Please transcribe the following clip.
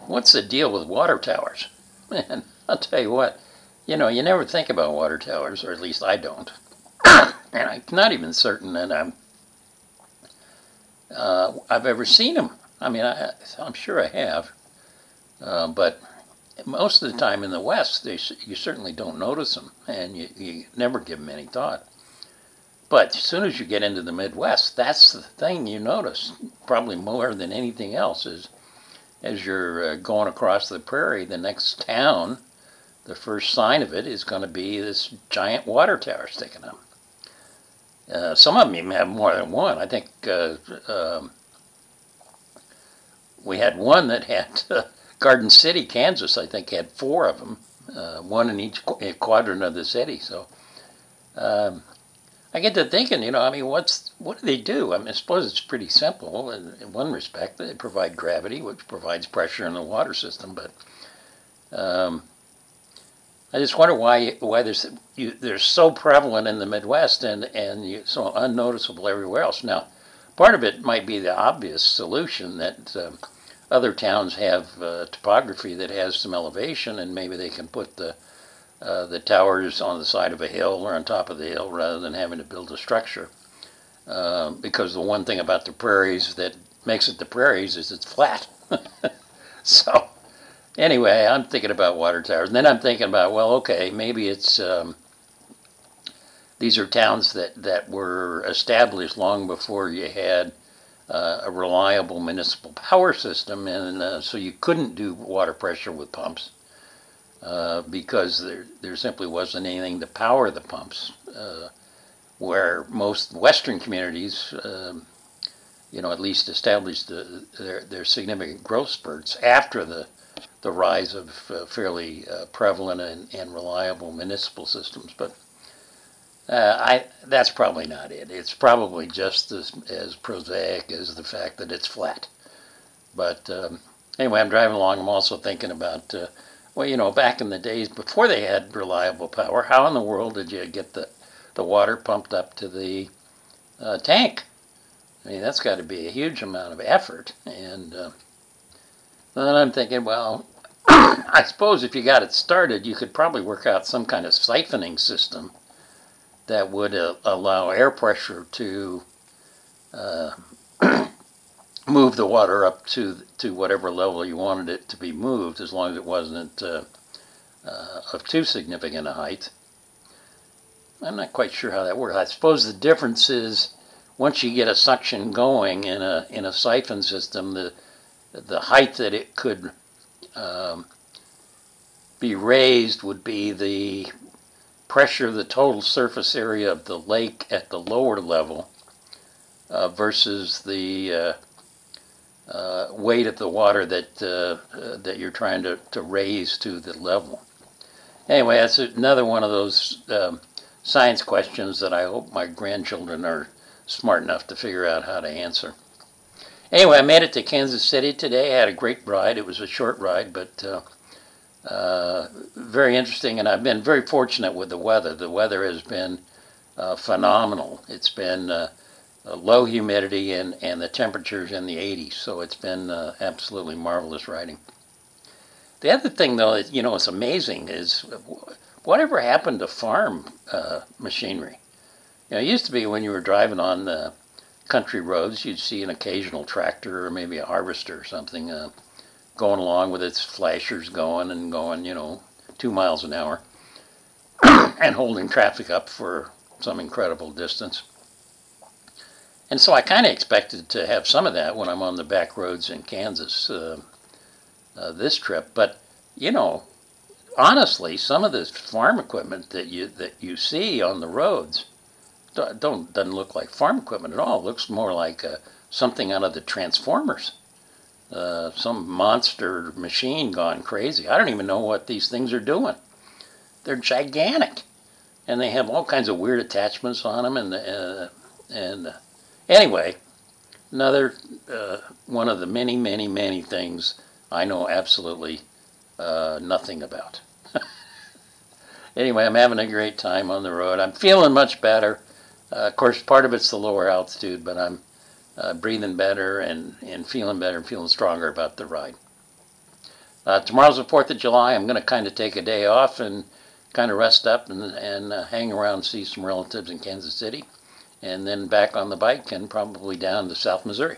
what's the deal with water towers? Man, I'll tell you what, you know, you never think about water towers, or at least I don't. And I'm not even certain that I've ever seen them. I mean, I'm sure I have, but most of the time in the West, you certainly don't notice them, and you never give them any thought. But as soon as you get into the Midwest, that's the thing you notice, probably more than anything else, is as you're going across the prairie, the next town, the first sign of it is going to be this giant water tower sticking up. Some of them even have more than one. I think we had one that had Garden City, Kansas, I think, had 4 of them, one in each quadrant of the city. So I get to thinking, you know, I mean, what do they do? I mean, I suppose it's pretty simple in one respect. They provide gravity, which provides pressure in the water system. But I just wonder why they're so prevalent in the Midwest and so unnoticeable everywhere else. Now, part of it might be the obvious solution that other towns have topography that has some elevation, and maybe they can put the towers on the side of a hill or on top of the hill rather than having to build a structure. Because the one thing about the prairies that makes it the prairies is it's flat. So anyway, I'm thinking about water towers. And then I'm thinking about, well, okay, maybe it's these are towns that were established long before you had a reliable municipal power system, and so you couldn't do water pressure with pumps. Because there simply wasn't anything to power the pumps, where most Western communities, you know, at least established their significant growth spurts after the rise of fairly prevalent and reliable municipal systems. But that's probably not it. It's probably just as prosaic as the fact that it's flat. But anyway, I'm driving along. I'm also thinking about well, you know, back in the days before they had reliable power, how in the world did you get the water pumped up to the tank? I mean, that's got to be a huge amount of effort. And then I'm thinking, well, I suppose if you got it started, you could probably work out some kind of siphoning system that would allow air pressure to move the water up to whatever level you wanted it to be moved, as long as it wasn't of too significant a height. I'm not quite sure how that works. I suppose the difference is once you get a suction going in a siphon system, the height that it could be raised would be the pressure of the total surface area of the lake at the lower level versus the weight of the water that you're trying to raise to the level. Anyway, that's another one of those science questions that I hope my grandchildren are smart enough to figure out how to answer. Anyway, I made it to Kansas City today. I had a great ride. It was a short ride, but very interesting, and I've been very fortunate with the weather. The weather has been phenomenal. It's been low humidity and the temperatures in the 80s, so it's been absolutely marvelous riding. The other thing, though, that, you know, it's amazing is whatever happened to farm machinery. You know, it used to be when you were driving on the country roads, you'd see an occasional tractor or maybe a harvester or something going along with its flashers going, you know, 2 miles an hour and holding traffic up for some incredible distance. And so I kind of expected to have some of that when I'm on the back roads in Kansas this trip. But, you know, honestly, some of this farm equipment that you see on the roads doesn't look like farm equipment at all. It looks more like something out of the Transformers. Some monster machine gone crazy. I don't even know what these things are doing. They're gigantic. And they have all kinds of weird attachments on them. And anyway, another one of the many, many, many things I know absolutely nothing about. Anyway, I'm having a great time on the road. I'm feeling much better. Of course, part of it's the lower altitude, but I'm breathing better and feeling better and feeling stronger about the ride. Tomorrow's the 4th of July. I'm going to kind of take a day off and kind of rest up and hang around, see some relatives in Kansas City, and then back on the bike and probably down to South Missouri.